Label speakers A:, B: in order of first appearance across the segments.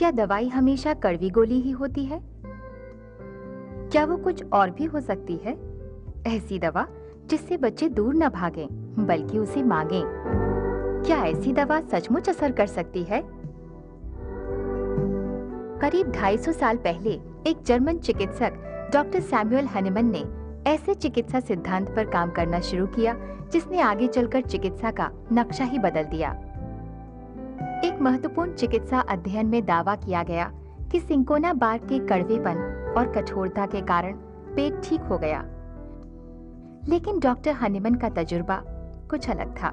A: क्या दवाई हमेशा कड़वी गोली ही होती है? क्या वो कुछ और भी हो सकती है? ऐसी दवा जिससे बच्चे दूर न भागें, बल्कि उसे मांगें। क्या ऐसी दवा सचमुच असर कर सकती है? करीब 250 साल पहले एक जर्मन चिकित्सक डॉक्टर सैमुअल हनीमन ने ऐसे चिकित्सा सिद्धांत पर काम करना शुरू किया जिसने आगे चलकर चिकित्सा का नक्शा ही बदल दिया। एक महत्वपूर्ण चिकित्सा अध्ययन में दावा किया गया कि सिंकोना बार्क के कड़वेपन और कठोरता के कारण पेट ठीक हो गया। लेकिन डॉक्टर हनीमन का तजुर्बा कुछ अलग था।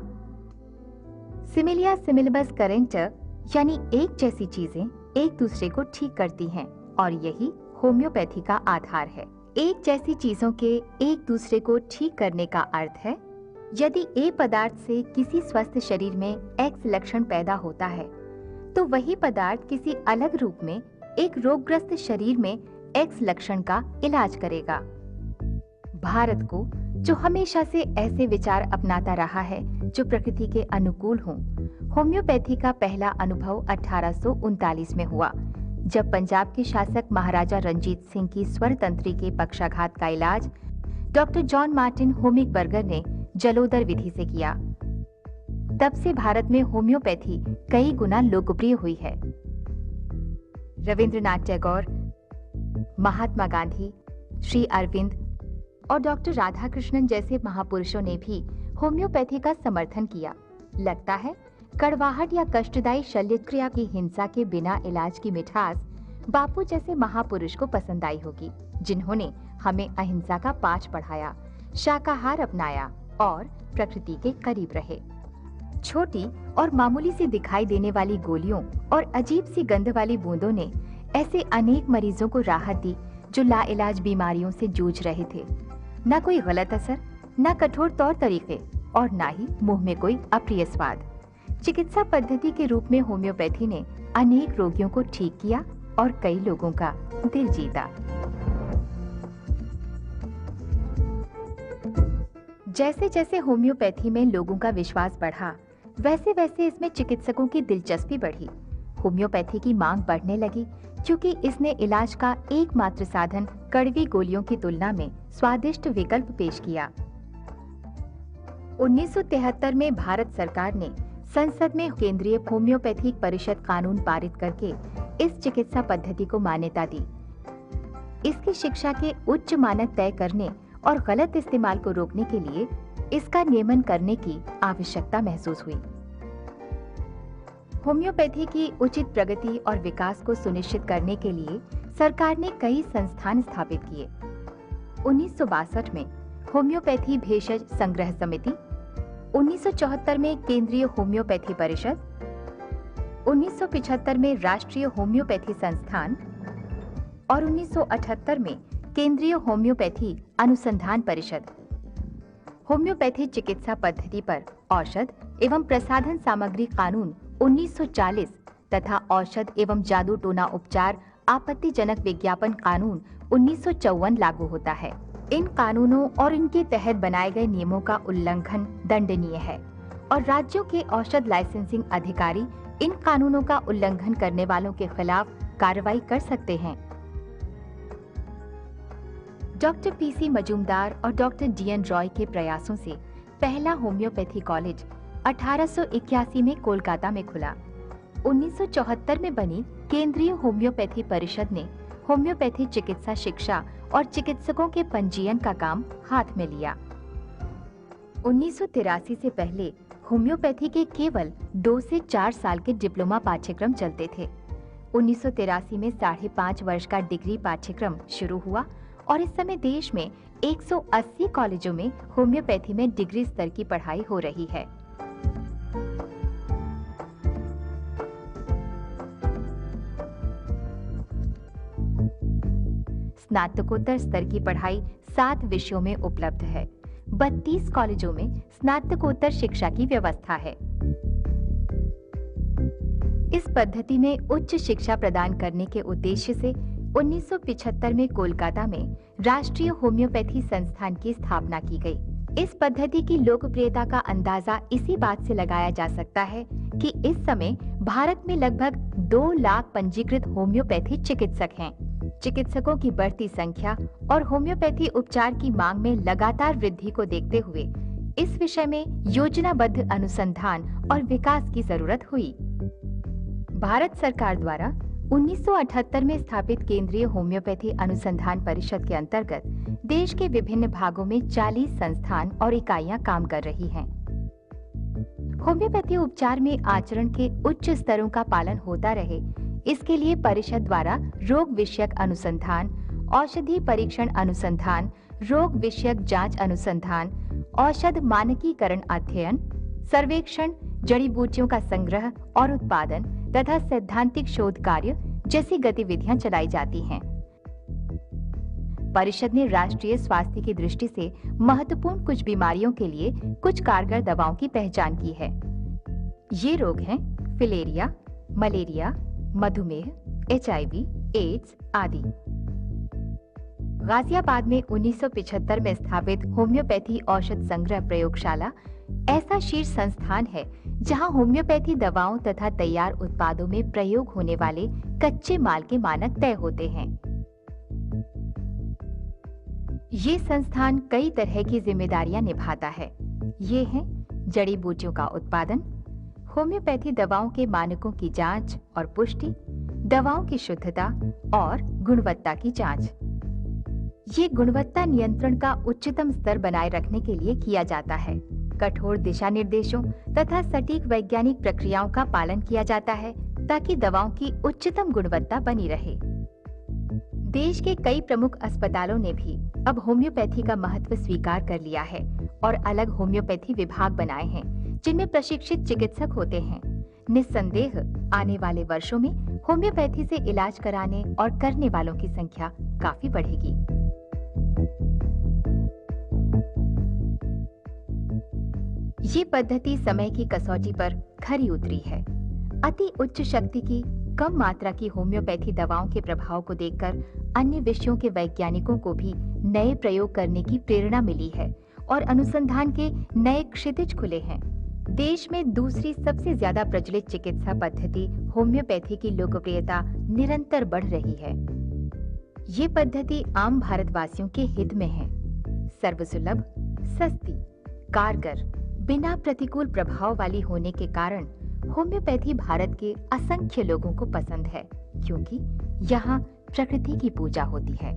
A: सिमिलिया सिमिलिबस करेंटर, यानी एक जैसी चीजें एक दूसरे को ठीक करती हैं, और यही होम्योपैथी का आधार है। एक जैसी चीजों के एक दूसरे को ठीक करने का अर्थ है, यदि ए पदार्थ से किसी स्वस्थ शरीर में एक्स लक्षण पैदा होता है, तो वही पदार्थ किसी अलग रूप में एक रोगग्रस्त शरीर में एक्स लक्षण का इलाज करेगा। भारत को, जो हमेशा से ऐसे विचार अपनाता रहा है जो प्रकृति के अनुकूल हों, होम्योपैथी का पहला अनुभव 1839 में हुआ, जब पंजाब के शासक महाराजा रंजीत सिंह की स्वर तंत्री के पक्षाघात का इलाज डॉक्टर जॉन मार्टिन होमिकबर्गर ने जलोदर विधि से किया। तब से भारत में होम्योपैथी कई गुना लोकप्रिय हुई है। रविंद्रनाथ टैगोर, महात्मा गांधी, श्री अरविंद और डॉक्टर राधाकृष्णन जैसे महापुरुषों ने भी होम्योपैथी का समर्थन किया। लगता है कड़वाहट या कष्टदायी शल्य क्रिया की हिंसा के बिना इलाज की मिठास बापू जैसे महापुरुष को पसंद आई होगी, जिन्होंने हमें अहिंसा का पाठ पढ़ाया, शाकाहार अपनाया और प्रकृति के करीब रहे। छोटी और मामूली सी दिखाई देने वाली गोलियों और अजीब सी गंध वाली बूंदों ने ऐसे अनेक मरीजों को राहत दी जो लाइलाज बीमारियों से जूझ रहे थे। न कोई गलत असर, न कठोर तौर तरीके और न ही मुंह में कोई अप्रिय स्वाद। चिकित्सा पद्धति के रूप में होम्योपैथी ने अनेक रोगियों को ठीक किया और कई लोगों का दिल जीता। जैसे जैसे होम्योपैथी में लोगों का विश्वास बढ़ा, वैसे वैसे इसमें चिकित्सकों की दिलचस्पी बढ़ी। होम्योपैथी की मांग बढ़ने लगी क्योंकि इसने इलाज का एकमात्र साधन कड़वी गोलियों की तुलना में स्वादिष्ट विकल्प पेश किया। 1973 में भारत सरकार ने संसद में केंद्रीय होम्योपैथिक परिषद कानून पारित करके इस चिकित्सा पद्धति को मान्यता दी। इसकी शिक्षा के उच्च मानक तय करने और गलत इस्तेमाल को रोकने के लिए इसका नियमन करने की आवश्यकता महसूस हुई। होम्योपैथी की उचित प्रगति और विकास को सुनिश्चित करने के लिए सरकार ने कई संस्थान स्थापित किए। 1962 में होम्योपैथी भेषज संग्रह समिति, 1974 में केंद्रीय होम्योपैथी परिषद, 1975 में राष्ट्रीय होम्योपैथी संस्थान और 1978 में केंद्रीय होम्योपैथी अनुसंधान परिषद। होम्योपैथी चिकित्सा पद्धति पर औषध एवं प्रसाधन सामग्री कानून 1940 तथा औषध एवं जादू टोना उपचार आपत्तिजनक विज्ञापन कानून 1954 लागू होता है। इन कानूनों और इनके तहत बनाए गए नियमों का उल्लंघन दंडनीय है और राज्यों के औषध लाइसेंसिंग अधिकारी इन कानूनों का उल्लंघन करने वालों के खिलाफ कार्रवाई कर सकते हैं। डॉक्टर पीसी मजूमदार और डॉक्टर डीएन रॉय के प्रयासों से पहला होम्योपैथी कॉलेज 1881 में कोलकाता में खुला। 1974 में बनी केंद्रीय होम्योपैथी परिषद ने होम्योपैथी चिकित्सा शिक्षा और चिकित्सकों के पंजीयन का काम हाथ में लिया। 1983 से पहले होम्योपैथी के केवल 2 से 4 साल के डिप्लोमा पाठ्यक्रम चलते थे। 1983 में 5.5 वर्ष का डिग्री पाठ्यक्रम शुरू हुआ और इस समय देश में 180 कॉलेजों में होम्योपैथी में डिग्री स्तर की पढ़ाई हो रही है। स्नातकोत्तर स्तर की पढ़ाई 7 विषयों में उपलब्ध है। 32 कॉलेजों में स्नातकोत्तर शिक्षा की व्यवस्था है। इस पद्धति में उच्च शिक्षा प्रदान करने के उद्देश्य से 1975 में कोलकाता में राष्ट्रीय होम्योपैथी संस्थान की स्थापना की गई, इस पद्धति की लोकप्रियता का अंदाजा इसी बात से लगाया जा सकता है कि इस समय भारत में लगभग 2 लाख पंजीकृत होम्योपैथी चिकित्सक हैं। चिकित्सकों की बढ़ती संख्या और होम्योपैथी उपचार की मांग में लगातार वृद्धि को देखते हुए इस विषय में योजनाबद्ध अनुसंधान और विकास की जरूरत हुई। भारत सरकार द्वारा 1978 में स्थापित केंद्रीय होम्योपैथी अनुसंधान परिषद के अंतर्गत देश के विभिन्न भागों में 40 संस्थान और इकाइयां काम कर रही हैं। होम्योपैथी उपचार में आचरण के उच्च स्तरों का पालन होता रहे, इसके लिए परिषद द्वारा रोग विषयक अनुसंधान, औषधि परीक्षण अनुसंधान, रोग विषयक जांच अनुसंधान, औषध मानकीकरण अध्ययन, सर्वेक्षण, जड़ी बूटियों का संग्रह और उत्पादन तथा सैद्धांतिक शोध कार्य जैसी गतिविधियां चलाई जाती हैं। परिषद ने राष्ट्रीय स्वास्थ्य की दृष्टि से महत्वपूर्ण कुछ बीमारियों के लिए कुछ कारगर दवाओं की पहचान की है। ये रोग हैं फिलेरिया, मलेरिया, मधुमेह, HIV, एड्स आदि। गाजियाबाद में 1975 में स्थापित होम्योपैथी औषध संग्रह प्रयोगशाला ऐसा शीर्ष संस्थान है जहां होम्योपैथी दवाओं तथा तैयार उत्पादों में प्रयोग होने वाले कच्चे माल के मानक तय होते हैं। ये संस्थान कई तरह की जिम्मेदारियां निभाता है। ये हैं जड़ी बूटियों का उत्पादन, होम्योपैथी दवाओं के मानकों की जांच और पुष्टि, दवाओं की शुद्धता और गुणवत्ता की जांच। ये गुणवत्ता नियंत्रण का उच्चतम स्तर बनाए रखने के लिए किया जाता है। कठोर दिशा निर्देशों तथा सटीक वैज्ञानिक प्रक्रियाओं का पालन किया जाता है ताकि दवाओं की उच्चतम गुणवत्ता बनी रहे। देश के कई प्रमुख अस्पतालों ने भी अब होम्योपैथी का महत्व स्वीकार कर लिया है और अलग होम्योपैथी विभाग बनाए हैं जिनमें प्रशिक्षित चिकित्सक होते हैं। निस्संदेह आने वाले वर्षों में होम्योपैथी से इलाज कराने और करने वालों की संख्या काफी बढ़ेगी। ये पद्धति समय की कसौटी पर खरी उतरी है। अति उच्च शक्ति की कम मात्रा की होम्योपैथी दवाओं के प्रभाव को देखकर अन्य विषयों के वैज्ञानिकों को भी नए प्रयोग करने की प्रेरणा मिली है और अनुसंधान के नए क्षितिज खुले हैं। देश में दूसरी सबसे ज्यादा प्रचलित चिकित्सा पद्धति होम्योपैथी की लोकप्रियता निरंतर बढ़ रही है। ये पद्धति आम भारतवासियों के हित में है। सर्वसुलभ, सस्ती, कारगर, बिना प्रतिकूल प्रभाव वाली होने के कारण होम्योपैथी भारत के असंख्य लोगों को पसंद है, क्योंकि यहाँ प्रकृति की पूजा होती है।